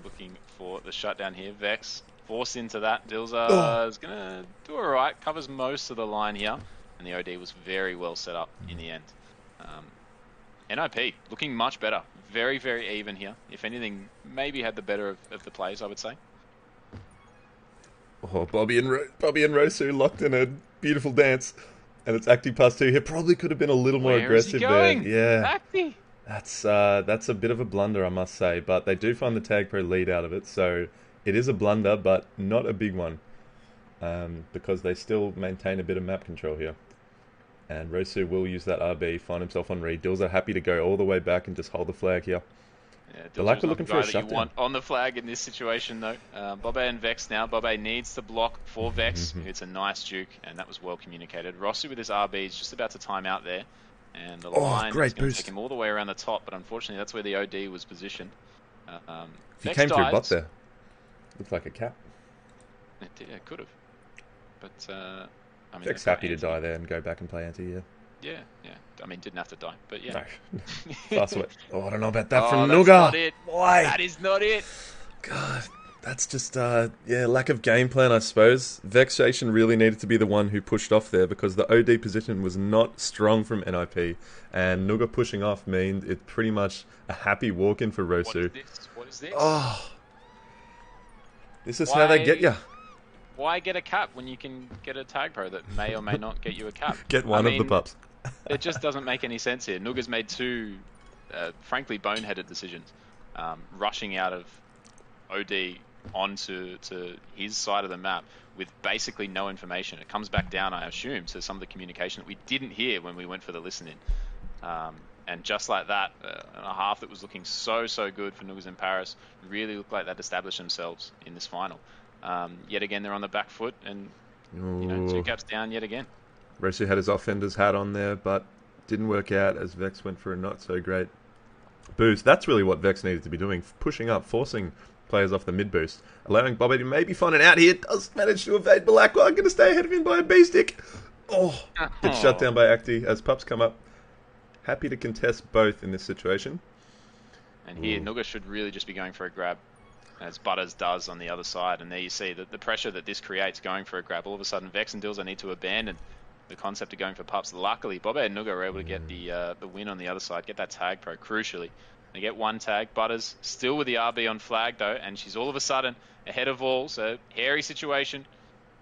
Looking for the shutdown here. Vex forced into that. Dilzer is going to do alright. Covers most of the line here. And the OD was very well set up in the end. NIP looking much better. Very, very even here. If anything, maybe had the better of the plays, I would say. Oh, Bobby and Rosu locked in a beautiful dance. And it's Acti +2 here. Probably could have been a little more Where is he aggressive going? there. Yeah. Acti. That's a bit of a blunder, I must say, but they do find the Tag Pro lead out of it, so it is a blunder, but not a big one, because they still maintain a bit of map control here. And Rosu will use that RB, find himself on read. Dills are happy to go all the way back and just hold the flag here. Yeah, They're like Dilzer's we're not looking the for a guy that you shutdown. want on the flag in this situation, though. Bobe and Vex now. Bobe needs to block for Vex. It's a nice juke, and that was well communicated. Rossi with his RB is just about to time out there. And the line great is going to boost. take him all the way around the top, but unfortunately that's where the OD was positioned. He Vex came through dies. bot there. Looked like a cap. It could have. But, I mean... Vex they've got happy to Anti. die there and go back and play anti, yeah. Yeah. I mean, didn't have to die, but yeah. No. Fast away. Oh, I don't know about that Oh, from that's Noogas. not it. Why? That is not it. God, that's just, lack of game plan, I suppose. Vexation really needed to be the one who pushed off there because the OD position was not strong from NIP, and Nooga pushing off means it's pretty much a happy walk-in for Rosu. What is this? Oh, this is how they get you. Why get a cap when you can get a tag pro that may or may not get you a cap? Get one of the pups. It just doesn't make any sense here. Nooga's made two, frankly, boneheaded decisions. Rushing out of OD onto his side of the map with basically no information. It comes back down, I assume, to some of the communication that we didn't hear when we went for the listen-in. And just like that, a half that was looking so good for Noogas in Paris really looked like they'd established themselves in this final. Yet again, they're on the back foot, and 2 caps down yet again. Rosu had his offender's hat on there, but didn't work out as Vex went for a not so great boost. That's really what Vex needed to be doing, pushing up, forcing players off the mid boost, allowing Bobby to maybe find an out here. Does manage to evade Balakwa. I'm going to stay ahead of him by a B stick. Oh, gets shut down by Acti as pups come up. Happy to contest both in this situation. And here, Noogas should really just be going for a grab, as Butters does on the other side. And there you see the pressure that this creates going for a grab. All of a sudden, Vex and Dills need to abandon the concept of going for pups. Luckily, Bobe and Nooga were able to get the win on the other side, get that tag pro, crucially. They get one tag. Butters still with the RB on flag, though, and she's all of a sudden ahead of all. So, hairy situation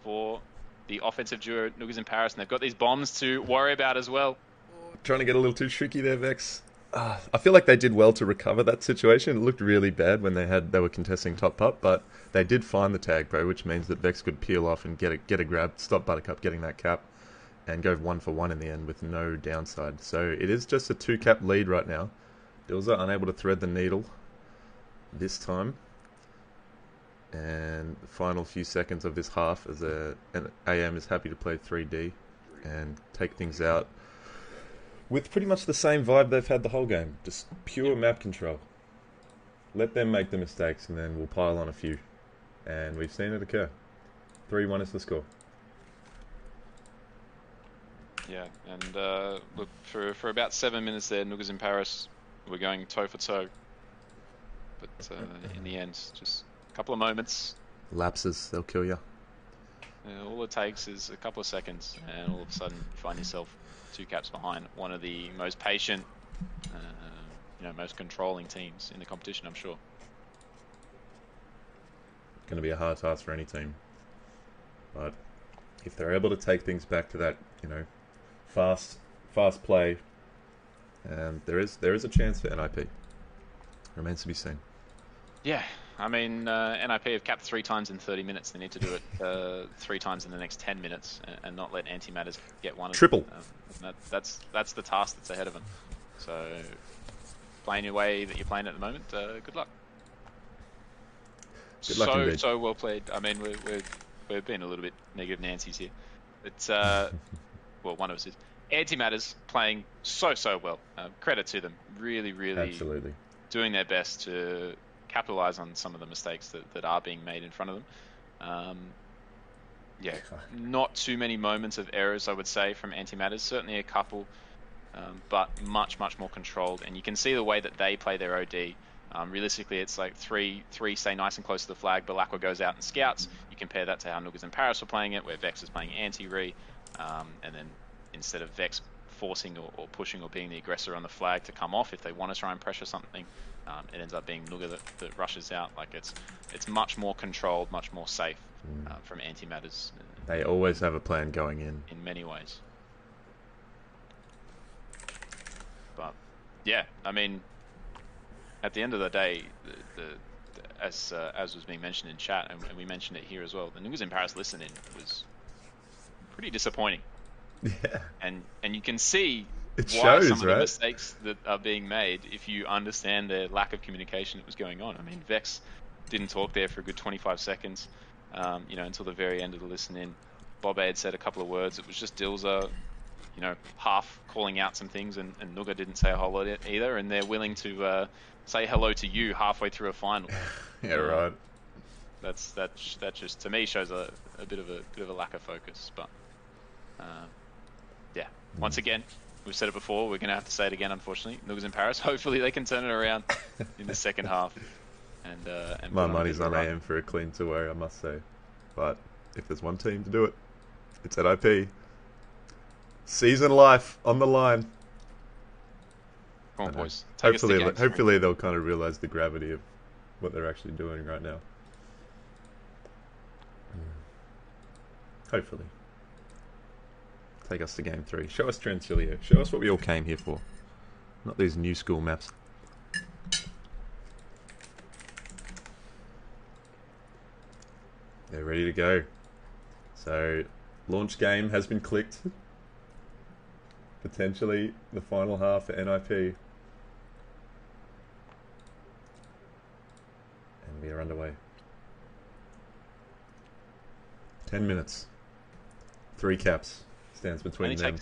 for the offensive duo Noogas in Paris. And they've got these bombs to worry about as well. Trying to get a little too tricky there, Vex. I feel like they did well to recover that situation. It looked really bad when they were contesting top pup, but they did find the tag pro, which means that Vex could peel off and get a grab, stop Buttercup getting that cap. and go 1 for 1 in the end with no downside. So it is just a 2-cap lead right now. Dilza unable to thread the needle this time. And the final few seconds of this half as an AM is happy to play 3D and take things out with pretty much the same vibe they've had the whole game. Just pure map control. Let them make the mistakes and then we'll pile on a few. And we've seen it occur. 3-1 is the score. Yeah, and look, for about 7 minutes there, Noogas in Paris were going toe for toe. But in the end, just a couple of moments. Lapses, they'll kill you. All it takes is a couple of seconds, and all of a sudden you find yourself 2 caps behind one of the most patient, most controlling teams in the competition, I'm sure. Going to be a hard task for any team. But if they're able to take things back to that, fast play, there is a chance for NIP. Remains to be seen. Yeah, I mean, NIP have capped 3 times in 30 minutes. They need to do it 3 times in the next 10 minutes and not let AntiMatters get one. Triple. That's the task that's ahead of them. So, playing your way that you're playing at the moment, good luck. Good luck indeed. So well played. I mean, we're being a little bit negative Nancy's here. It's, well, one of us is. AntiMatters playing so well. Credit to them. Really, really Absolutely. doing their best to capitalize on some of the mistakes that are being made in front of them. Not too many moments of errors, I would say, from AntiMatters. Certainly a couple, but much more controlled. And you can see the way that they play their OD. Realistically, it's like three stay nice and close to the flag, but Lacqua goes out and scouts. You compare that to how Noogas and Paris were playing it, where Vex is playing anti-re, and then instead of Vex forcing or pushing or being the aggressor on the flag to come off if they want to try and pressure something, it ends up being Nooga that rushes out. Like it's much more controlled, much more safe from AntiMatters. They always have a plan going in many ways. But yeah, I mean, at the end of the day, as was being mentioned in chat, and we mentioned it here as well, the Noogas in Paris listen-in was pretty disappointing. Yeah. And you can see it why shows, some of right? the mistakes that are being made if you understand the lack of communication that was going on. I mean, Vex didn't talk there for a good 25 seconds, until the very end of the listen-in. Bob had said a couple of words. It was just Dilza, half calling out some things, and Nooga didn't say a whole lot either, and they're willing to say hello to you halfway through a final. Yeah, right. That just to me shows a bit of a lack of focus. But once again, we've said it before. We're going to have to say it again. Unfortunately, Noogas in Paris. Hopefully, they can turn it around in the second half. And My money's on AM for a clean 2-0, I must say. But if there's one team to do it, it's NIP. Season life on the line. Come on, boys. Take us to games, Hopefully they'll kind of realise the gravity of what they're actually doing right now. Hopefully. Take us to game 3. Show us Transilio. Show us what we all came here for. Not these new school maps. They're ready to go. So, launch game has been clicked. Potentially the final half for NIP. And we are underway. 10 minutes. 3 caps stands between them.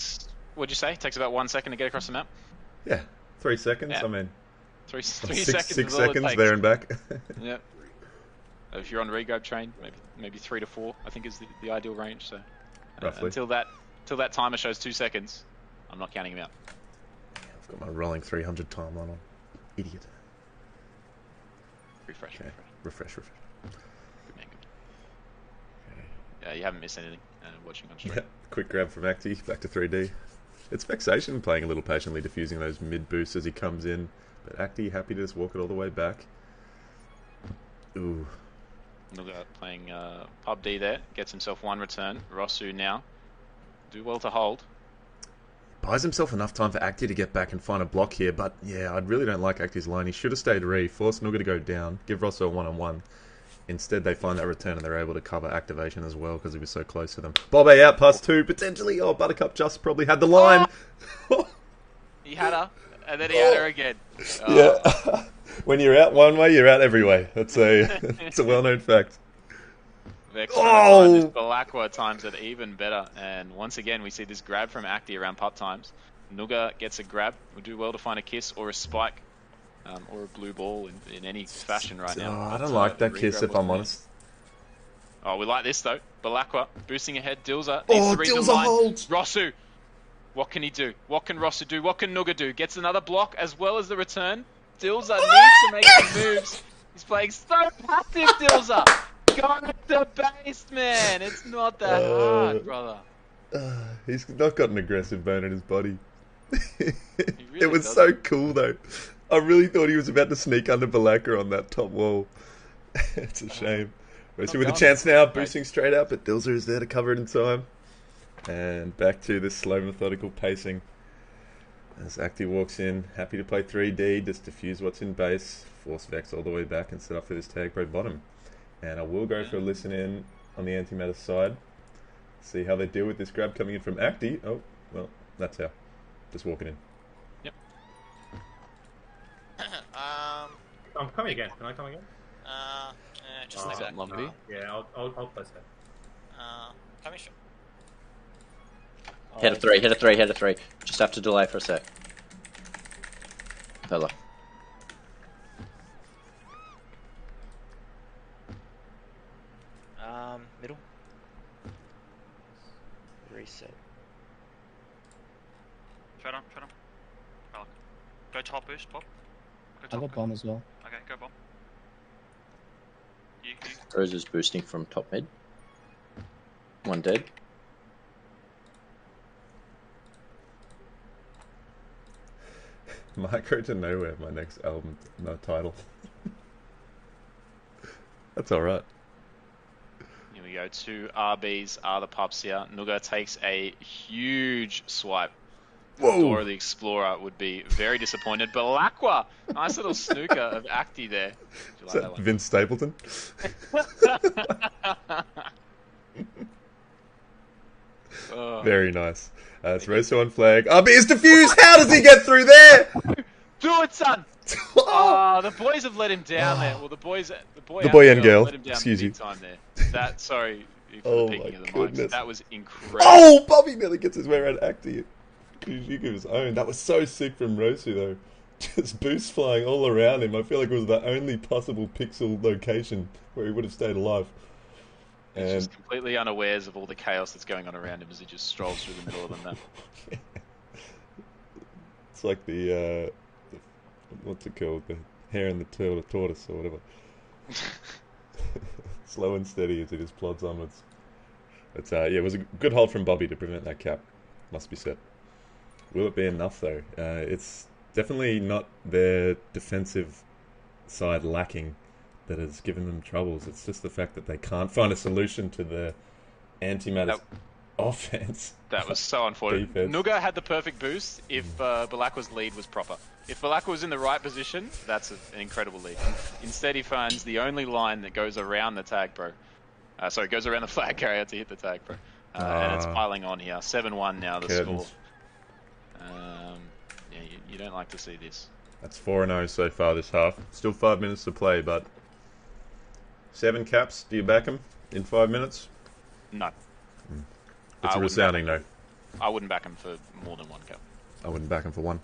What'd you say? Takes about 1 second to get across the map? Yeah, 3 seconds. Yeah. I mean, three six seconds. Six seconds there and back. Yep. If you're on regrab train, maybe 3 to 4, I think is the ideal range. So roughly. Until that timer shows 2 seconds, I'm not counting him out. I've got my rolling 300 timeline on. Idiot. Refresh. Okay. Refresh. Good man, good. You haven't missed anything watching on stream. Yeah. Quick grab from Acti, back to 3D. It's Vexation playing a little patiently, diffusing those mid boosts as he comes in. But Acti happy to just walk it all the way back. Ooh. Nooga playing PUBG there. Gets himself 1 return. Rosu now. Do well to hold. Buys himself enough time for Acti to get back and find a block here, but yeah, I really don't like Acti's line. He should have stayed re, forced Nooga to go down, give Rosso a one-on-one, Instead, they find that return and they're able to cover activation as well because he was so close to them. Bobby out past 2, potentially. Oh, Buttercup just probably had the line. He had her, and then he had her again. Oh. Yeah. When you're out one way, you're out every way. That's it's a well-known fact. Vex time, this Balakwa times it even better. And once again, we see this grab from Acti around pup times. Nooga gets a grab. Will do well to find a kiss or a spike. Or a blue ball in any fashion right now. I don't like that kiss, if I'm honest. Oh, we like this, though. Balakwa boosting ahead. Dilza needs Oh, to read the Dilza line. holds! Rosu, what can he do? What can Rosu do? What can Nooga do? Gets another block as well as the return. Dilza needs to make some moves. He's playing so passive, Dilza. Go at the base, man. It's not that hard, brother. He's not got an aggressive bone in his body. Really It was doesn't. so cool, though. I really thought he was about to sneak under Balaka on that top wall. It's a shame. Rosu with a chance now, boosting straight up, but Dilzer is there to cover it in time. And back to this slow, methodical pacing. As Acti walks in, happy to play 3D, just diffuse what's in base, force Vex all the way back and set up for this tag pro bottom. And I will go for a listen in on the AntiMatters side. See how they deal with this grab coming in from Acti. Oh, well, that's how. Just walking in. I'm coming again. Can I come again? Just like that. Lumpy. Yeah, I'll place that. Coming short. Head of 3. Just have to delay for a sec. Fella. Middle. Reset. Shut on. Balak. Go top boost, pop. Go I top. got bomb as well. Okay, go bomb. You. Rose is boosting from top mid. One dead. Micro to Nowhere, my next album, no title. That's alright. Here we go. 2 RBs are the pups here. Nooga takes a huge swipe. Whoa! Dora the Explorer would be very disappointed. But Balakwa, nice little snooker of Acti there. Do you Is like that that Vince Stapleton? one? Very nice. It's Rosso on flag. RB is diffused! How does he get through there? Do it, son! Oh, the boys have let him down there. Well, the boy and girl. let him down Excuse big you. time there. Sorry for Oh the peaking my of the goodness. mics. That was incredible. Oh! Bobby nearly gets his way around Acti. He gave his own. That was so sick from Rosu, though. Just boost flying all around him. I feel like it was the only possible pixel location where he would have stayed alive. He's And just completely unawares of all the chaos that's going on around him as he just strolls through the middle of them now. it's like the what's it called? The hare and the tortoise or whatever. Slow and steady as he just plods onwards. But yeah, it was a good hold from Bobby to prevent that cap. Must be said. Will it be enough though? It's definitely not their defensive side lacking that has given them troubles. It's just the fact that they can't find a solution to the AntiMatters offense. That was so unfortunate. Defense. Nooga had the perfect boost if Balakwa's lead was proper. If Balakwa was in the right position, that's an incredible lead. Instead, he finds the only line that goes around the tag pro. Goes around the flag carrier to hit the tag pro. And it's piling on here. 7-1 now, the score. Yeah, you don't like to see this. That's 4-0 so far this half. Still 5 minutes to play, but 7 caps. Do you back them in 5 minutes? No. It's a resounding no. I wouldn't back him for more than 1 cap. I wouldn't back him for 1.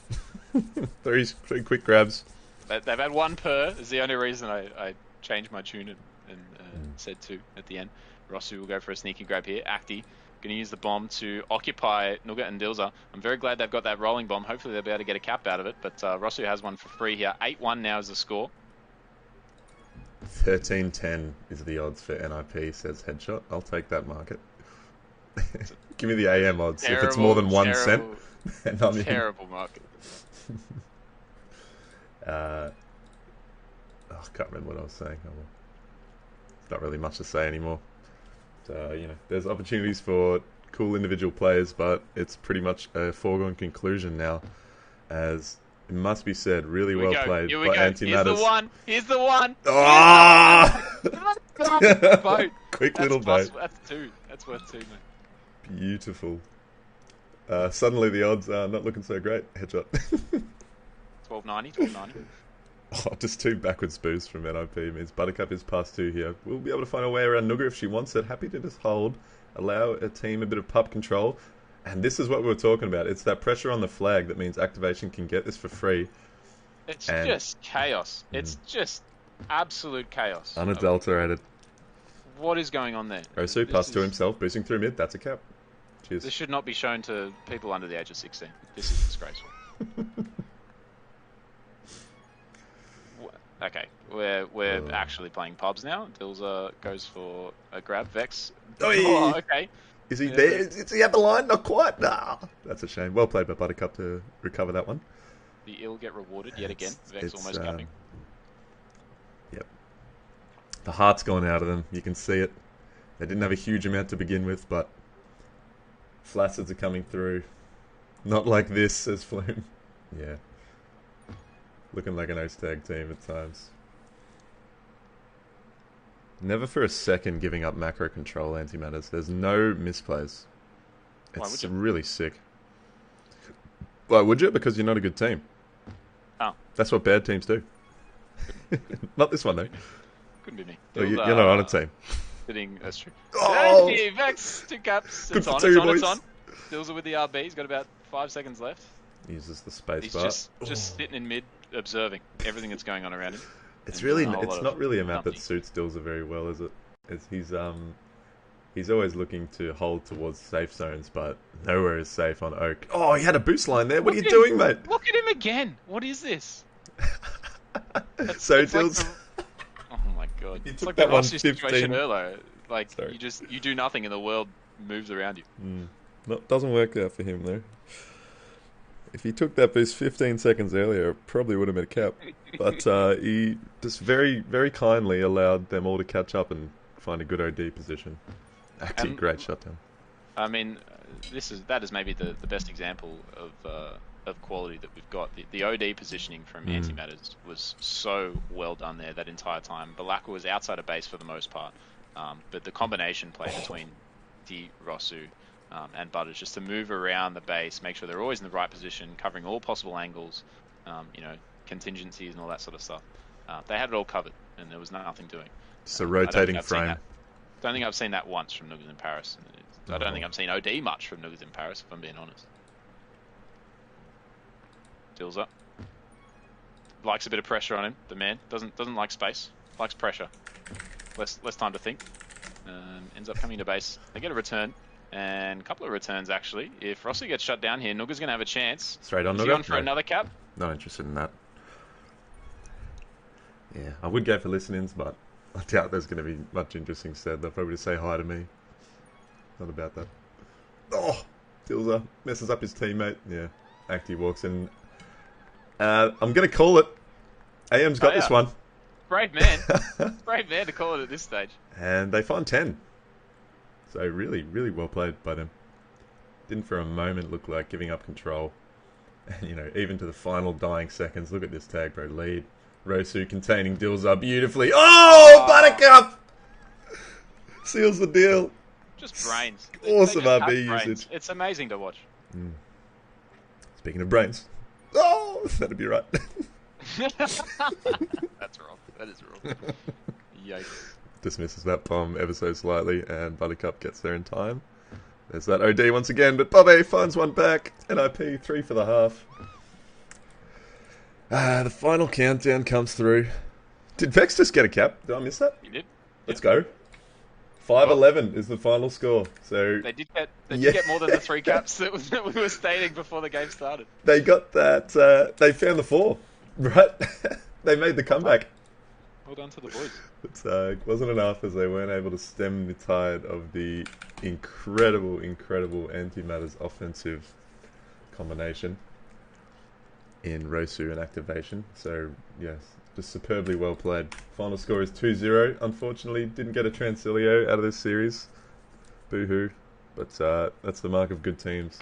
three quick grabs. They've had 1 per. Is the only reason I changed my tune and said 2 at the end. Rosu will go for a sneaky grab here. Acti going to use the bomb to occupy Nooga and Dilza. I'm very glad they've got that rolling bomb. Hopefully they'll be able to get a cap out of it. But Rosu has one for free here. 8-1 now is the score. 13-10 is the odds for NIP, says Headshot. I'll take that market. Give me the AM odds. If it's more than 1 cent, then I'm in. Terrible market. I can't remember what I was saying. Oh, well. Not really much to say anymore. There's opportunities for cool individual players, but it's pretty much a foregone conclusion now. As it must be said, really well played by AntiMatters. Here's the one. Ah! Boat. Quick little boat. That's 2. That's worth 2, mate. Beautiful. Suddenly the odds are not looking so great. Headshot. 1290. Oh, just 2 backwards boosts from NIP means Buttercup is past 2 here. We'll be able to find a way around Nooga if she wants it. Happy to just hold, allow a team a bit of pup control. And this is what we were talking about. It's that pressure on the flag that means activation can get this for free. It's just chaos. It's just absolute chaos. Unadulterated. What is going on there? Osu pass to himself, boosting through mid. That's a cap. Cheers. This should not be shown to people under the age of 16. This is disgraceful. Okay, we're actually playing pubs now. Dilza goes for a grab. Vex. Oh, okay. Is he there? Is he at the line? Not quite. Nah. That's a shame. Well played by Buttercup to recover that one. The ill get rewarded yet again. Vex almost capping. Yep. The heart's gone out of them. You can see it. They didn't have a huge amount to begin with, but flaccid are coming through. Not like this, says Flume. Yeah. Looking like an O-Stag team at times. Never for a second giving up macro control AntiMatters. There's no misplays. It's really sick. Why would you? Because you're not a good team. Oh. That's what bad teams do. Not this one, though. Couldn't be me. Oh, you're not on a team. That's true. Oh! Hey, Vex, 2 caps. Good It's for on, 2, it's on, boys. it's on. Dills with the RB. He's got about 5 seconds left. Uses the space He's bar. just sitting in mid, observing everything that's going on around him. It's And not really a map that nothing. suits Dilza very well, is it? He's always looking to hold towards safe zones, but nowhere is safe on Oak. Oh, he had a boost line there. What are you doing, mate? Look at him again. What is this? So it's like Dilza. oh my god! He It's took like that the one Rossi 15. situation earlier. Like Sorry. you do nothing and the world moves around you. No, doesn't work out for him though. If he took that boost 15 seconds earlier, it probably would have been a cap. But he just very, very kindly allowed them all to catch up and find a good OD position. Actually, great shutdown. I mean, that is maybe the best example of quality that we've got. The OD positioning from AntiMatters was so well done there that entire time. Balaka was outside of base for the most part, but the combination play between Rosu and Butters just to move around the base, make sure they're always in the right position, covering all possible angles, contingencies and all that sort of stuff. They had it all covered, and there was nothing doing. Just a rotating frame. Don't think I've seen that once from Noogas in Paris. I don't think I've seen OD much from Noogas in Paris, if I'm being honest. Dills up. Likes a bit of pressure on him. The man doesn't like space. Likes pressure. Less time to think. Ends up coming to base. They get a return. And a couple of returns, actually. If Rossi gets shut down here, Nooga's going to have a chance. Straight on Is he Nooga? on for another cap? Not interested in that. Yeah, I would go for listen-ins, but I doubt there's going to be much interesting said. They'll probably just say hi to me. Not about that. Oh! Dilza messes up his teammate. Yeah. Acti walks in. I'm going to call it. AM's got this one. Brave man. Brave man to call it at this stage. And they find 10. So really, really well played by them. Didn't for a moment look like giving up control. And, even to the final dying seconds. Look at this tag, bro. Lead. Rosu containing Dilza beautifully. Oh, Buttercup! Seals the deal. Just brains. Awesome They just RB have brains. usage. It's amazing to watch. Speaking of brains. Oh, that'd be right. That's wrong. That is wrong. Yikes. Dismisses that bomb ever so slightly, and Buttercup gets there in time. There's that OD once again, but Bobby finds one back. NIP, 3 for the half. The final countdown comes through. Did Vex just get a cap? Did I miss that? You did. Let's go. 5-11 is the final score. So They did get more than the 3 caps that we were stating before the game started. they got that. They found the 4, right? They made the comeback. Well done to the boys. It wasn't enough as they weren't able to stem the tide of the incredible AntiMatters offensive combination in Rosu and activation. So, yes, just superbly well played. Final score is 2-0. Unfortunately, didn't get a Transilio out of this series. Boo-hoo. But that's the mark of good teams.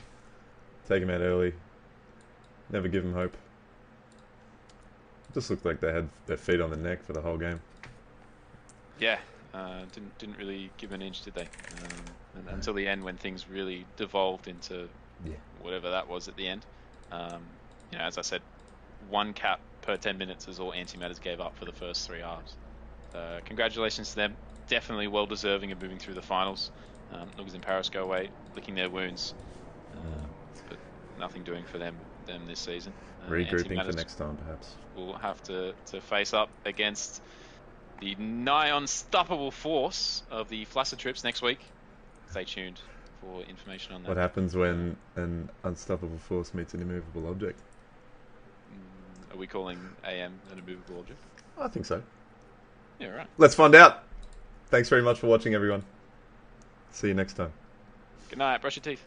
Take them out early. Never give them hope. Just looked like they had their feet on the neck for the whole game. yeah, didn't really give an inch, did they? Until the end, when things really devolved into whatever that was at the end. As I said, 1 cap per 10 minutes is all Antimatters gave up for the first 3 halves. Congratulations to them. Definitely well deserving of moving through the finals. Noogas in Paris go away, licking their wounds, but nothing doing for them this season. Regrouping for Antimatters next time, perhaps. will have to face up against the nigh unstoppable force of the Flaccid Trips next week. Stay tuned for information on that. What happens when an unstoppable force meets an immovable object? Are we calling AM an immovable object? I think so. Yeah, right. Let's find out. Thanks very much for watching, everyone. See you next time. Good night. Brush your teeth.